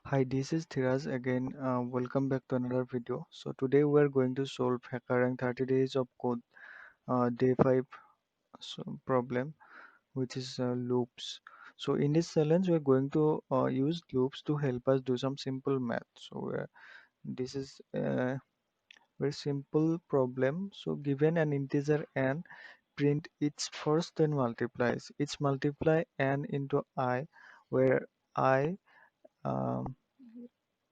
Hi, this is Dhiraz again. Welcome back to another video. So today we are going to solve HackerRank 30 days of code day 5 problem, which is loops. So in this challenge we are going to use loops to help us do some simple math. This is a very simple problem. So given an integer n, print its first, then multiplies. It's multiply n into I, where I um,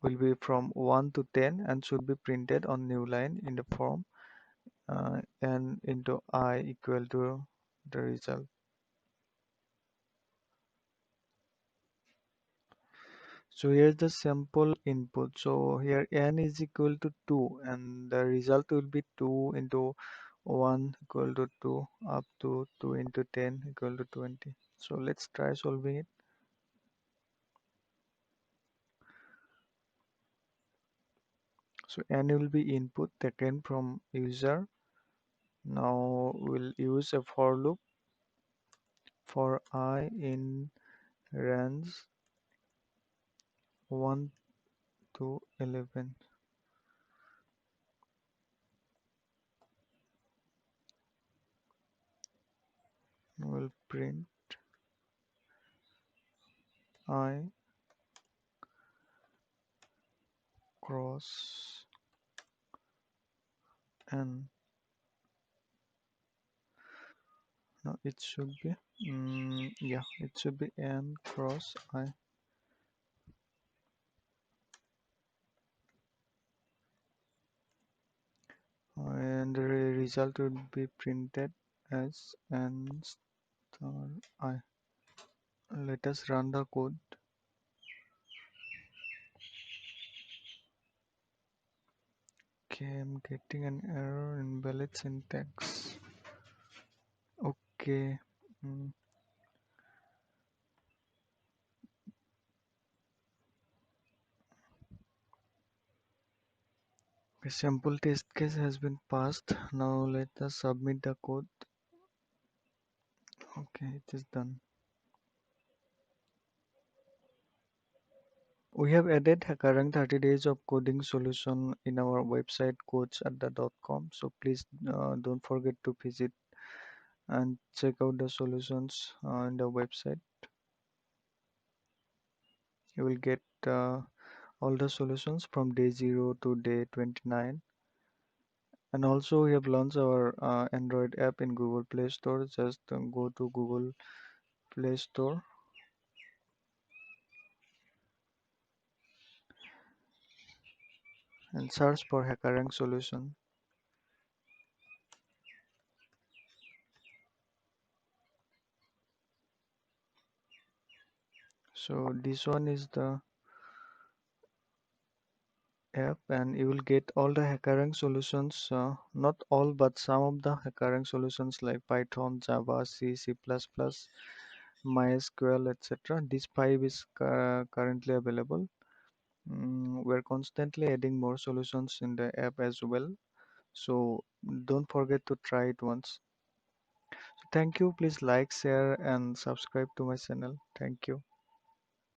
will be from 1 to 10 and should be printed on new line in the form n into I equal to the result. So here's the sample input. So here n is equal to 2 and the result will be 2 into 1 equal to 2 up to 2 into 10 equal to 20. So let's try solving it. So n will be input taken from user. Now we'll use a for loop for I in range 1 to 11. Will print I cross n. No, it should be yeah, it should be n cross I, and the result would be printed as n star I. Let us run the code. Okay, I'm getting an error, invalid syntax. Okay. mm, a sample test case has been passed. Now let us submit the code. Okay, it is done. We have added current 30 days of coding solution in our website codesadda.com. So please don't forget to visit and check out the solutions on the website. You will get all the solutions from day 0 to day 29. And also we have launched our Android app in Google Play Store. Just go to Google Play Store and search for HackerRank solution. So this one is the app, and you will get all the HackerRank solutions, not all but some of the HackerRank solutions like Python, Java, C, C++, MySQL, etc. This 5 is currently available. We're constantly adding more solutions in the app as well, so don't forget to try it once. So thank you. Please like, share and subscribe to my channel. Thank you.